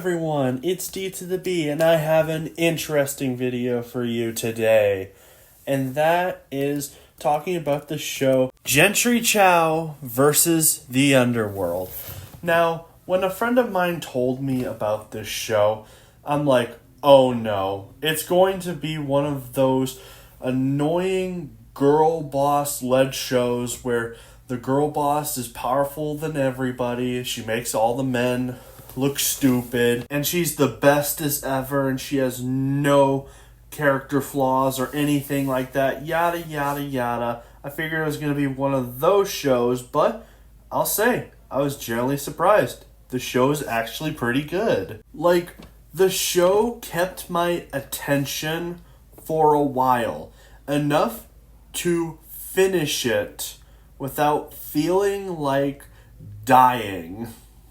everyone, it's D to the B, and I have an interesting video for you today. And that is talking about the show Jentry Chau versus the Underworld. Now, when a friend of mine told me about this show, I'm like, oh no, it's going to be one of those annoying girl boss led shows where the girl boss is powerful than everybody, she makes all the men look stupid, and she's the bestest ever, and she has no character flaws or anything like that, yada yada yada. I figured it was going to be one of those shows, but I'll say, I was generally surprised. The show is actually pretty good. Like, the show kept my attention for a while, enough to finish it without feeling like dying.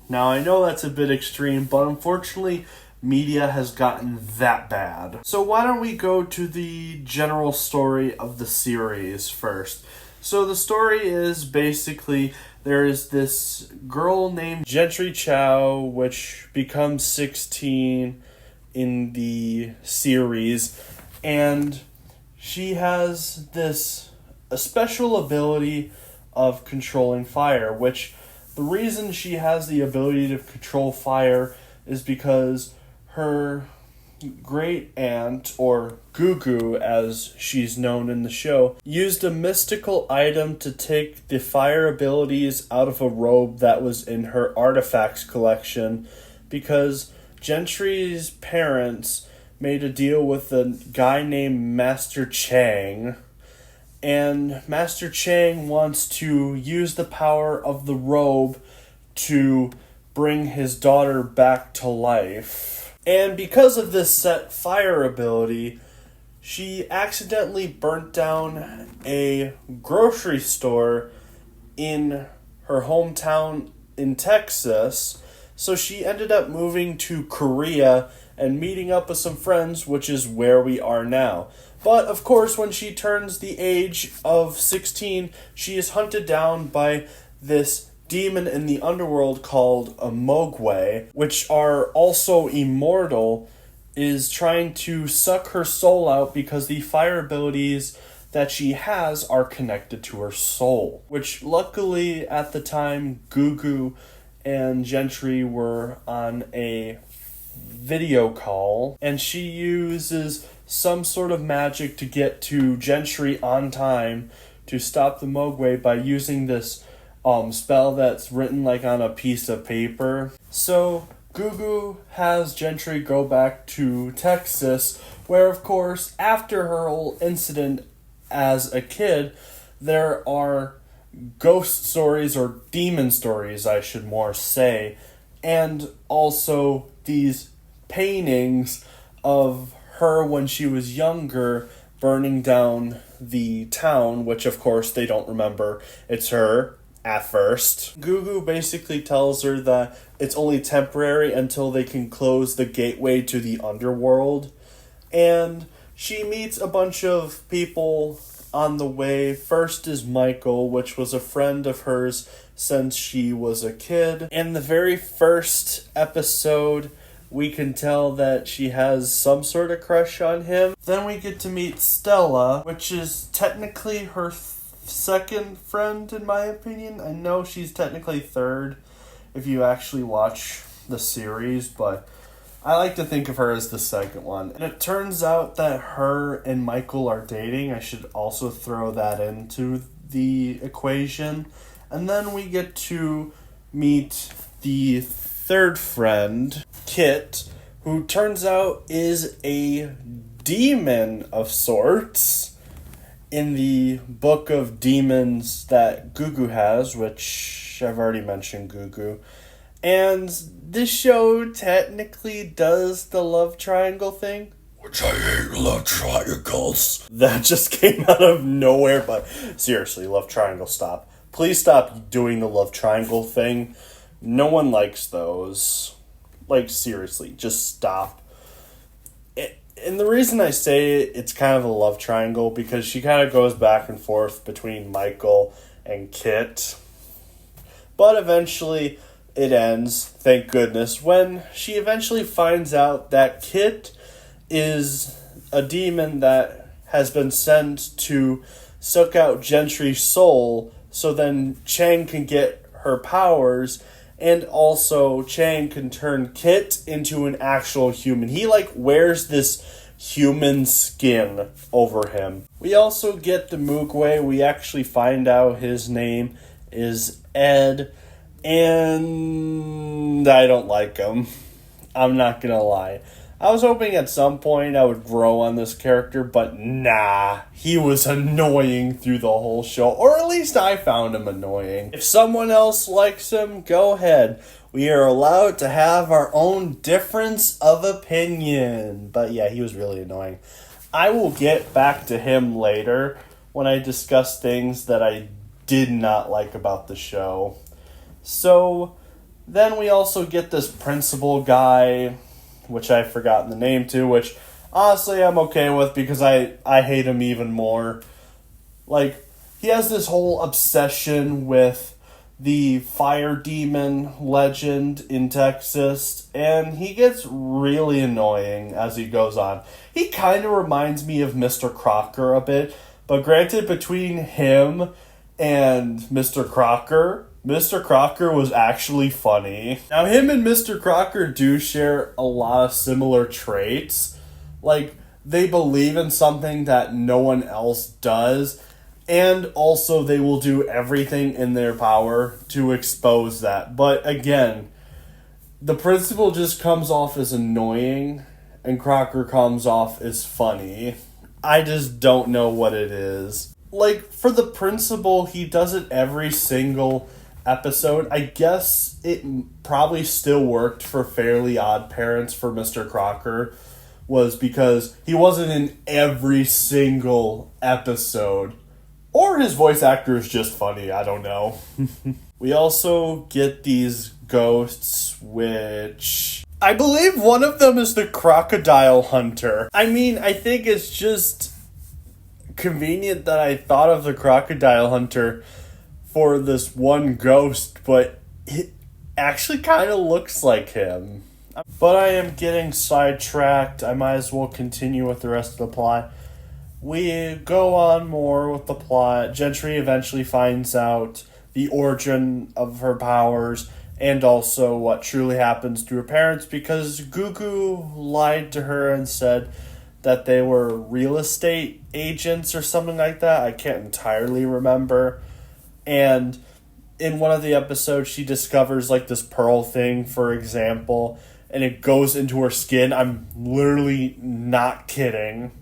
Now, I know that's a bit extreme, but unfortunately, media has gotten that bad. So why don't we go to the general story of the series first? So the story is basically there is this girl named Jentry Chau, which becomes 16 in the series, and she has a special ability of controlling fire, which the reason she has the ability to control fire is because her great aunt, or Gugu as she's known in the show, used a mystical item to take the fire abilities out of a robe that was in her artifacts collection, because Gentry's parents made a deal with a guy named Master Chang, and Master Chang wants to use the power of the robe to bring his daughter back to life. And because of this set fire ability, she accidentally burnt down a grocery store in her hometown in Texas, so she ended up moving to Korea and meeting up with some friends, which is where we are now. But, of course, when she turns the age of 16, she is hunted down by this demon in the underworld called a Mogwai, which are also immortal, is trying to suck her soul out because the fire abilities that she has are connected to her soul. Which, luckily, at the time, Gugu and Jentry were on a video call, and she uses some sort of magic to get to Jentry on time to stop the Mogwai by using this spell that's written like on a piece of paper. So Gugu has Jentry go back to Texas, where of course after her whole incident as a kid, there are ghost stories, or demon stories I should more say, and also these paintings of her when she was younger burning down the town, which of course they don't remember it's her at first. Gugu basically tells her that it's only temporary until they can close the gateway to the underworld, and she meets a bunch of people on the way. First is Michael, which was a friend of hers since she was a kid. In the very first episode, we can tell that she has some sort of crush on him. Then we get to meet Stella, which is technically her second friend in my opinion. I know she's technically third if you actually watch the series, but I like to think of her as the second one. And it turns out that her and Michael are dating. I should also throw that into the equation. And then we get to meet the third friend, Kit, who turns out is a demon of sorts in the book of demons that Gugu has, which I've already mentioned Gugu. And this show technically does the love triangle thing, which I hate love triangles. That just came out of nowhere, but seriously, love triangle, stop. Please stop doing the love triangle thing. No one likes those. Like, seriously, just stop. And the reason I say it's kind of a love triangle, because she kind of goes back and forth between Michael and Kit. But eventually, it ends, thank goodness, when she eventually finds out that Kit is a demon that has been sent to suck out Gentry's soul so then Chang can get her powers, and also Chang can turn Kit into an actual human. He wears this human skin over him. We also get the Mugwai. We actually find out his name is Ed, and I don't like him. I'm not gonna lie. I was hoping at some point I would grow on this character, but nah. He was annoying through the whole show, or at least I found him annoying. If someone else likes him, go ahead. We are allowed to have our own difference of opinion. But yeah, he was really annoying. I will get back to him later when I discuss things that I did not like about the show. So, then we also get this principal guy, which I've forgotten the name to, which honestly I'm okay with because I hate him even more. He has this whole obsession with the fire demon legend in Texas, and he gets really annoying as he goes on. He kind of reminds me of Mr. Crocker a bit, but granted, between him and Mr. Crocker was actually funny. Now, him and Mr. Crocker do share a lot of similar traits. They believe in something that no one else does, and also they will do everything in their power to expose that. But again, the principal just comes off as annoying, and Crocker comes off as funny. I just don't know what it is. For the principal, he does it every single episode. I guess it probably still worked for Fairly Odd Parents for Mr. Crocker, was because he wasn't in every single episode. Or his voice actor is just funny, I don't know. We also get these ghosts, which I believe one of them is the crocodile hunter. I mean, I think it's just convenient that I thought of the crocodile hunter for this one ghost, but it actually kind of looks like him. But I am getting sidetracked. I might as well continue with the rest of the plot. We go on more with the plot. Jentry eventually finds out the origin of her powers and also what truly happens to her parents, because Gugu lied to her and said that they were real estate agents or something like that. I can't entirely remember. And in one of the episodes, she discovers this pearl thing, for example, and it goes into her skin. I'm literally not kidding.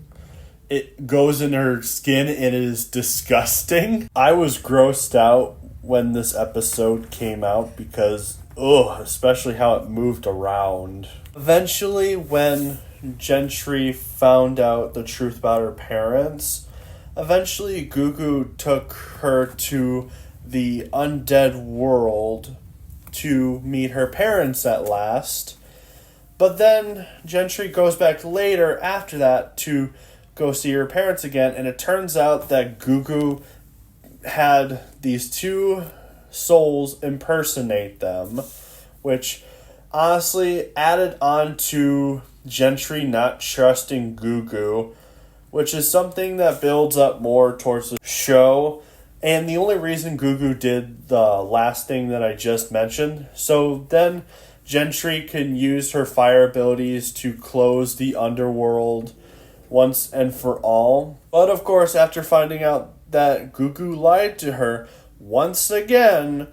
It goes in her skin and it is disgusting. I was grossed out when this episode came out because, especially how it moved around. Eventually, when Jentry found out the truth about her parents, eventually Gugu took her to the undead world to meet her parents at last. But then Jentry goes back later after that to go see her parents again, and it turns out that Gugu had these two souls impersonate them, which honestly added on to Jentry not trusting Gugu, which is something that builds up more towards the show. And the only reason Gugu did the last thing that I just mentioned, so then Jentry can use her fire abilities to close the Underworld once and for all. But of course, after finding out that Gugu lied to her once again,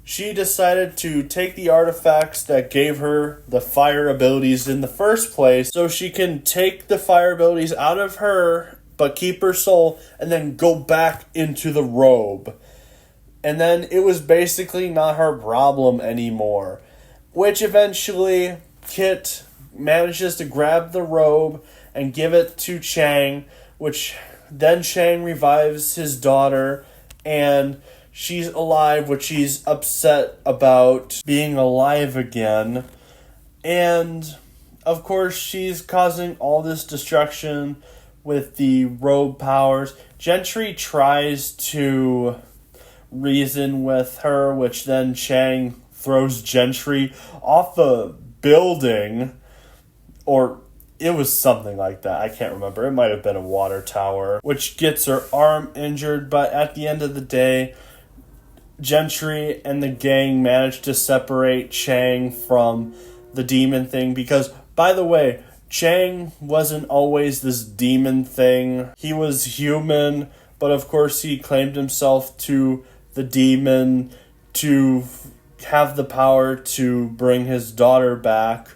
she decided to take the artifacts that gave her the fire abilities in the first place, so she can take the fire abilities out of her but keep her soul and then go back into the robe. And then it was basically not her problem anymore, which eventually Kit manages to grab the robe and give it to Chang, which then Chang revives his daughter, and she's alive, which she's upset about being alive again. And, of course, she's causing all this destruction with the robe powers. Jentry tries to reason with her, which then Chang throws Jentry off a building, or it was something like that. I can't remember. It might have been a water tower, which gets her arm injured. But at the end of the day, Jentry and the gang managed to separate Chang from the demon thing. Because, by the way, Chang wasn't always this demon thing. He was human, but of course he claimed himself to the demon to have the power to bring his daughter back,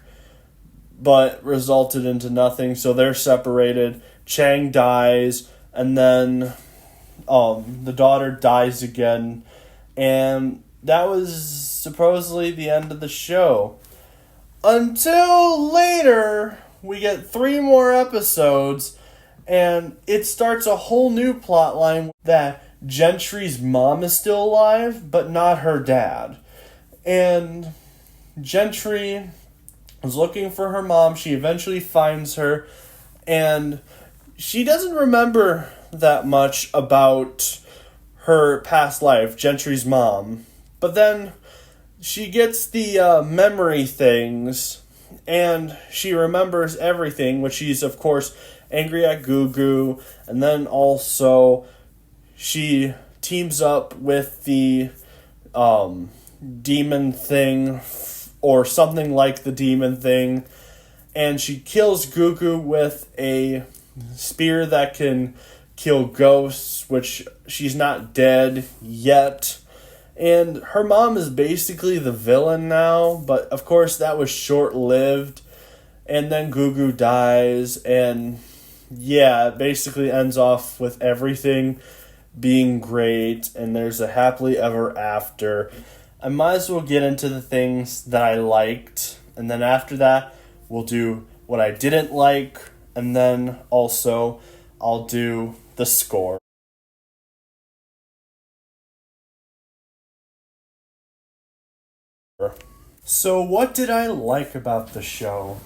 but resulted into nothing. So they're separated. Chang dies, and then the daughter dies again, and that was supposedly the end of the show. Until later, we get 3 more episodes, and it starts a whole new plot line that Gentry's mom is still alive, but not her dad. And Jentry is looking for her mom. She eventually finds her, and she doesn't remember that much about her past life, Gentry's mom. But then she gets the memory things, and she remembers everything, which she's, of course, angry at Gugu. And then also she teams up with the demon thing, or something like the demon thing, and she kills Gugu with a spear that can kill ghosts, which she's not dead yet. And her mom is basically the villain now, but of course that was short-lived. And then Gugu dies, and yeah, it basically ends off with everything being great, and there's a happily ever after. I might as well get into the things that I liked, and then after that, we'll do what I didn't like, and then also I'll do the score. So what did I like about the show?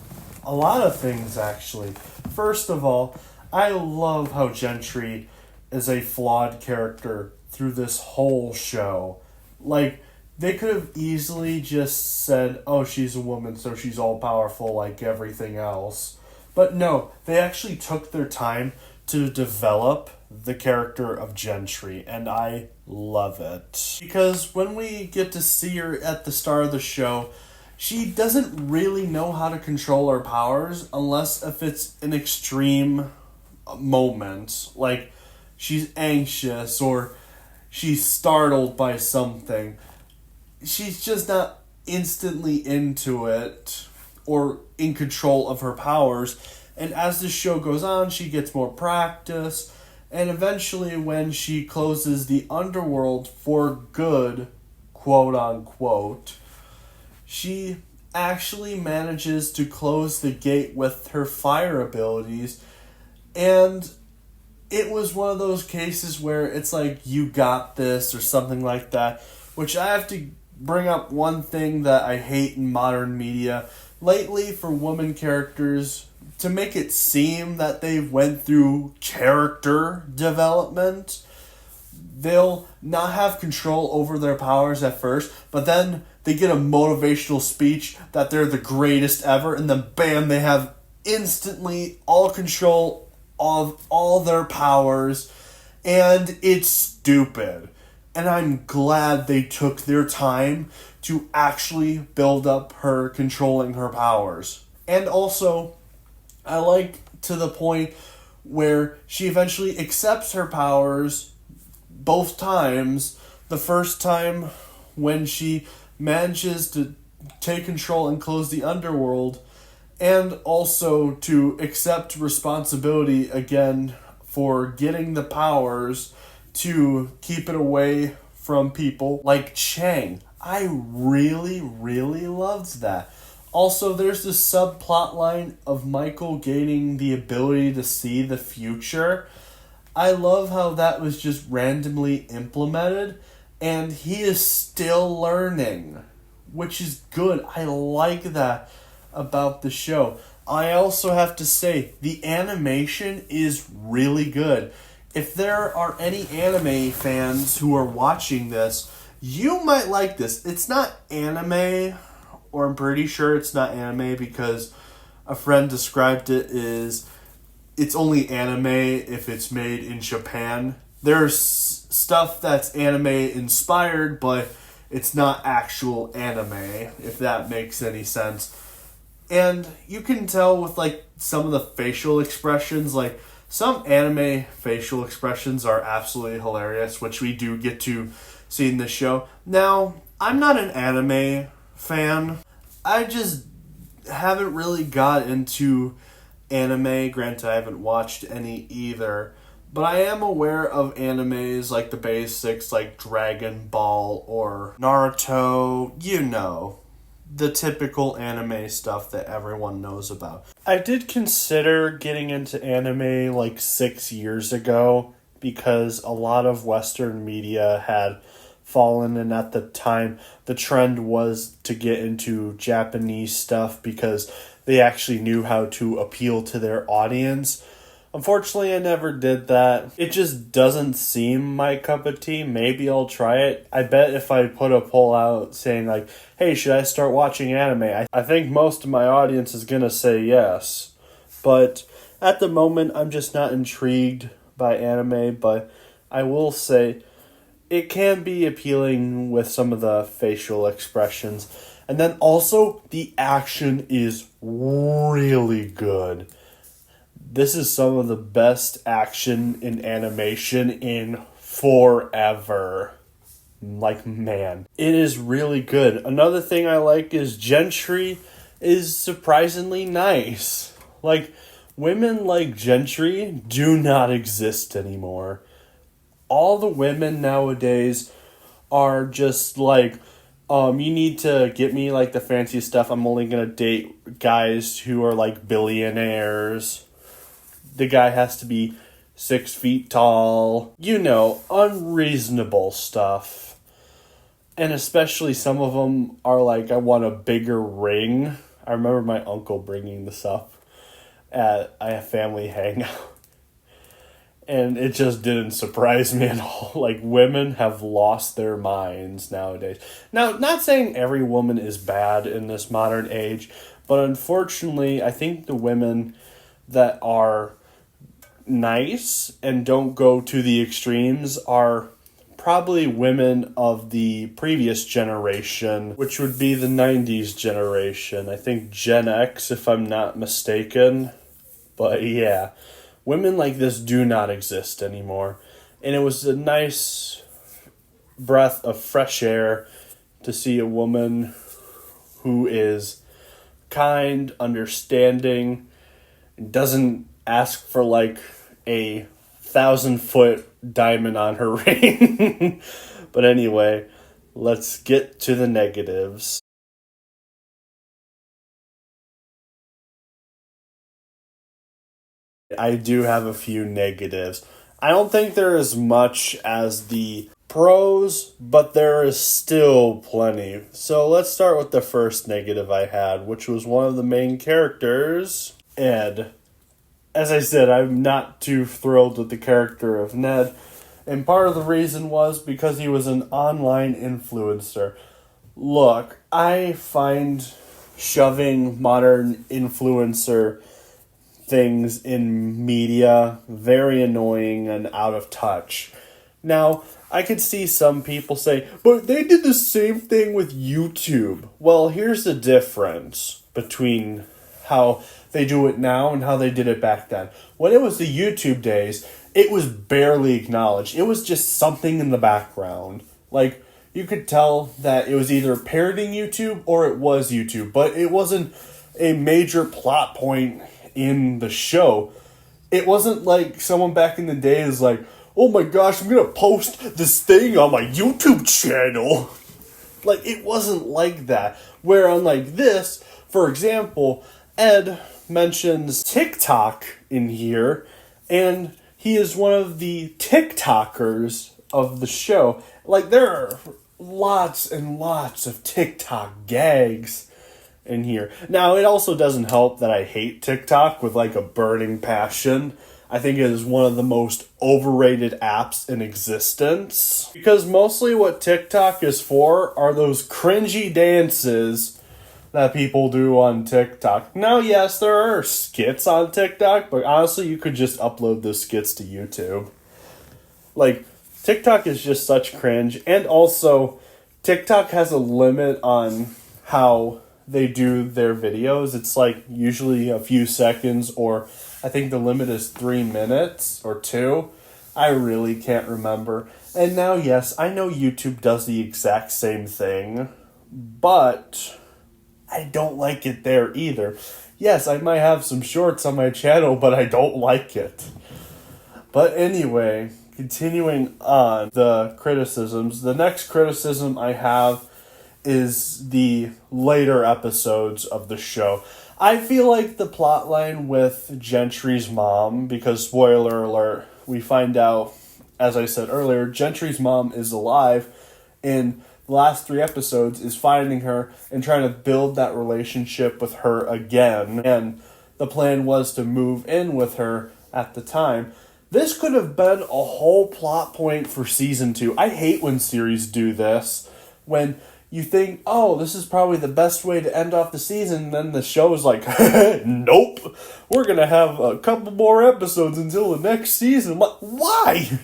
A lot of things, actually. First of all, I love how Jentry is a flawed character through this whole show. Like, they could have easily just said, oh, she's a woman, so she's all-powerful like everything else. But no, they actually took their time to develop the character of Jentry, and I love it. Because when we get to see her at the start of the show, she doesn't really know how to control her powers unless if it's an extreme moment. Like, she's anxious or she's startled by something. She's just not instantly into it or in control of her powers. And as the show goes on, she gets more practice. And eventually, when she closes the Underworld for good, quote unquote, she actually manages to close the gate with her fire abilities. And it was one of those cases where it's like, you got this, or something like that. Which I have to bring up one thing that I hate in modern media. Lately, for women characters, to make it seem that they went through character development, they'll not have control over their powers at first, but then they get a motivational speech that they're the greatest ever, and then bam, they have instantly all control of all their powers, and it's stupid. And I'm glad they took their time to actually build up her controlling her powers. And also, I like to the point where she eventually accepts her powers both times. The first time when she manages to take control and close the Underworld, and also to accept responsibility again for getting the powers to keep it away from people like Chang. I really, really loved that. Also, there's this subplot line of Michael gaining the ability to see the future. I love how that was just randomly implemented, and he is still learning, which is good. I like that about the show. I also have to say, the animation is really good. If there are any anime fans who are watching this, You might like this. It's not anime, or I'm pretty sure it's not anime because a friend described it as it's only anime if it's made in Japan. There's stuff that's anime inspired, but it's not actual anime, if that makes any sense. And you can tell with like some of the facial expressions, like some anime facial expressions are absolutely hilarious, which we do get to see in this show. Now, I'm not an anime fan. I just haven't really got into anime. Granted, I haven't watched any either. But I am aware of animes like the basics, like Dragon Ball or Naruto, you know, the typical anime stuff that everyone knows about. I did consider getting into anime like 6 years ago because a lot of Western media had fallen, and at the time the trend was to get into Japanese stuff because they actually knew how to appeal to their audience. Unfortunately, I never did that. It just doesn't seem my cup of tea. Maybe I'll try it. I bet if I put a poll out saying like, hey, should I start watching anime? I think most of my audience is going to say yes. But at the moment, I'm just not intrigued by anime. But I will say it can be appealing with some of the facial expressions. And then also, the action is really good. This is some of the best action in animation in forever. Like, man. It is really good. Another thing I like is Jentry is surprisingly nice. Like, women like Jentry do not exist anymore. All the women nowadays are just like, you need to get me like the fancy stuff. I'm only gonna date guys who are like billionaires. The guy has to be 6 feet tall. You know, unreasonable stuff. And especially some of them are like, I want a bigger ring. I remember my uncle bringing this up at a family hangout. And it just didn't surprise me at all. Like, women have lost their minds nowadays. Now, not saying every woman is bad in this modern age, but unfortunately, I think the women that are nice and don't go to the extremes are probably women of the previous generation, which would be the 90s generation. I think Gen X, if I'm not mistaken. But yeah, women like this do not exist anymore. And it was a nice breath of fresh air to see a woman who is kind, understanding, and doesn't ask for like a 1,000-foot diamond on her ring. But anyway, let's get to the negatives. I do have a few negatives. I don't think there is much as the pros, but there is still plenty. So let's start with the first negative I had, which was one of the main characters, Ed. As I said, I'm not too thrilled with the character of Ned, and part of the reason was because he was an online influencer. Look, I find shoving modern influencer things in media very annoying and out of touch. Now, I could see some people say, but they did the same thing with YouTube. Well, here's the difference between how they do it now and how they did it back then. When it was the YouTube days, it was barely acknowledged. It was just something in the background. Like, you could tell that it was either parroting YouTube or it was YouTube, but it wasn't a major plot point in the show. It wasn't like someone back in the day is like, oh my gosh, I'm gonna post this thing on my YouTube channel. Like, it wasn't like that. Where unlike this, for example, Ed mentions TikTok in here, and he is one of the TikTokers of the show. Like, there are lots and lots of TikTok gags in here. Now, it also doesn't help that I hate TikTok with like a burning passion. I think it is one of the most overrated apps in existence. Because mostly what TikTok is for are those cringy dances that people do on TikTok. Now, yes, there are skits on TikTok, but honestly, you could just upload those skits to YouTube. Like, TikTok is just such cringe. And also, TikTok has a limit on how they do their videos. It's like usually a few seconds, or I think the limit is 3 minutes or 2. I really can't remember. And now, yes, I know YouTube does the exact same thing, but I don't like it there either. Yes, I might have some shorts on my channel, but I don't like it. But anyway, continuing on the criticisms, the next criticism I have is the later episodes of the show. I feel like the plotline with Gentry's mom, because spoiler alert, we find out, as I said earlier, Gentry's mom is alive, and the last 3 episodes is finding her and trying to build that relationship with her again. And the plan was to move in with her at the time. This could have been a whole plot point for season 2. I hate when series do this. When you think, oh, this is probably the best way to end off the season, and then the show is like, nope, we're going to have a couple more episodes until the next season. Why?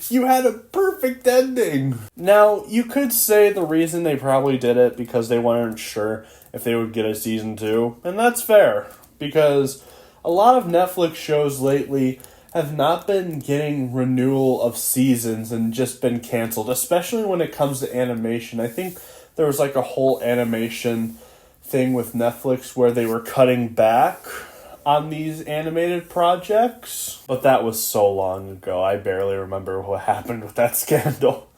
You had a perfect ending. Now, you could say the reason they probably did it because they weren't sure if they would get a season 2, and that's fair, because a lot of Netflix shows lately have not been getting renewal of seasons and just been canceled, especially when it comes to animation. I think there was like a whole animation thing with Netflix where they were cutting back on these animated projects, but that was so long ago. I barely remember what happened with that scandal.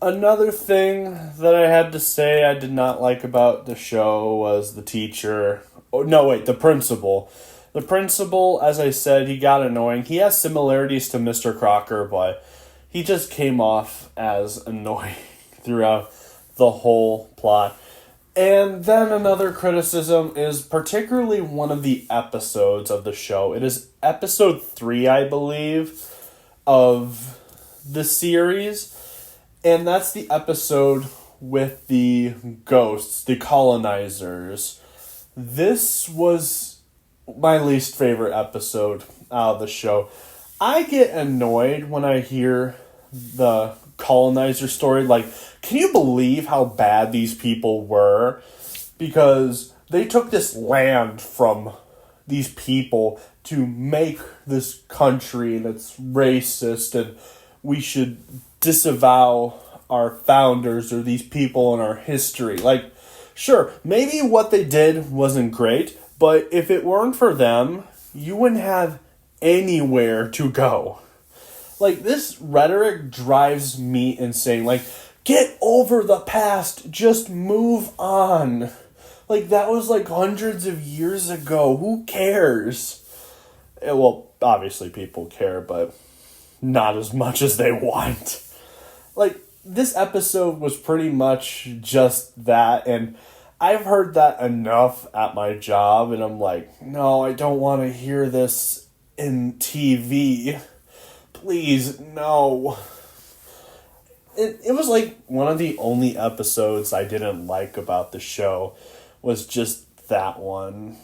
Another thing that I had to say I did not like about the show was the teacher. Oh, no, wait, the principal. The principal, as I said, he got annoying. He has similarities to Mr. Crocker, but he just came off as annoying throughout the whole plot. And then another criticism is particularly one of the episodes of the show. It is episode 3, I believe, of the series. And that's the episode with the ghosts, the colonizers. This was my least favorite episode out of the show. I get annoyed when I hear the colonizer story. Like, can you believe how bad these people were? Because they took this land from these people to make this country, and it's racist, and we should disavow our founders or these people in our history. Like, sure, maybe what they did wasn't great, but if it weren't for them, you wouldn't have anywhere to go. Like, this rhetoric drives me insane. Like, get over the past. Just move on. Like, that was like hundreds of years ago. Who cares? Well, obviously people care, but not as much as they want. Like, this episode was pretty much just that, and I've heard that enough at my job, and I'm like, no, I don't want to hear this in TV. Please, no. It was like one of the only episodes I didn't like about the show was just that one.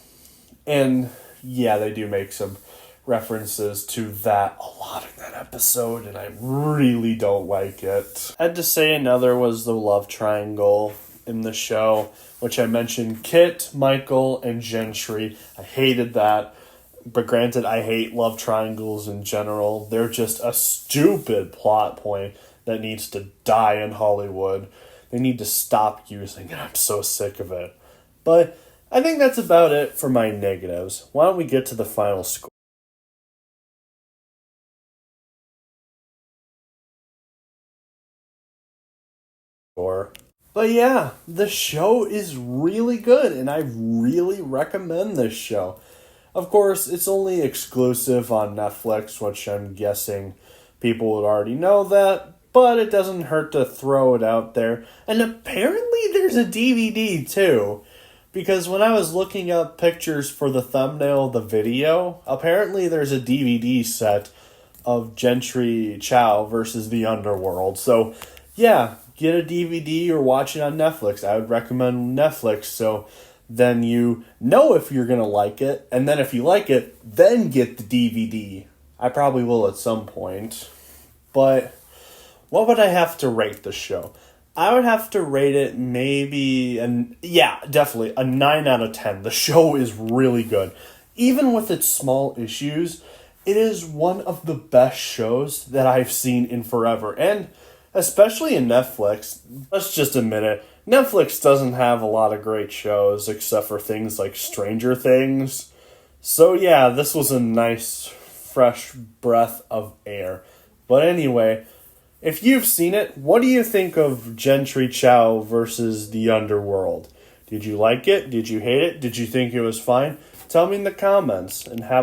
And yeah, they do make some references to that a lot in that episode, and I really don't like it. I had to say another was the love triangle in the show, which I mentioned Kit, Michael, and Jentry. I hated that. But granted, I hate love triangles in general. They're just a stupid plot point that needs to die in Hollywood. They need to stop using it. I'm so sick of it. But I think that's about it for my negatives. Why don't we get to the final score? But yeah, the show is really good, and I really recommend this show. Of course, it's only exclusive on Netflix, which I'm guessing people would already know that, but it doesn't hurt to throw it out there. And apparently there's a DVD too, Because when I was looking up pictures for the thumbnail of the video, apparently there's a DVD set of Jentry Chau versus the Underworld. So, yeah, get a DVD or watch it on Netflix. I would recommend Netflix, so then you know if you're going to like it. And then if you like it, then get the DVD. I probably will at some point. But what would I have to rate the show? I would have to rate it maybe, definitely a 9 out of 10. The show is really good. Even with its small issues, it is one of the best shows that I've seen in forever. And especially in Netflix, let's just admit it, Netflix doesn't have a lot of great shows except for things like Stranger Things. So yeah, this was a nice, fresh breath of air. But anyway, if you've seen it, what do you think of Jentry Chau versus the Underworld? Did you like it? Did you hate it? Did you think it was fine? Tell me in the comments, and have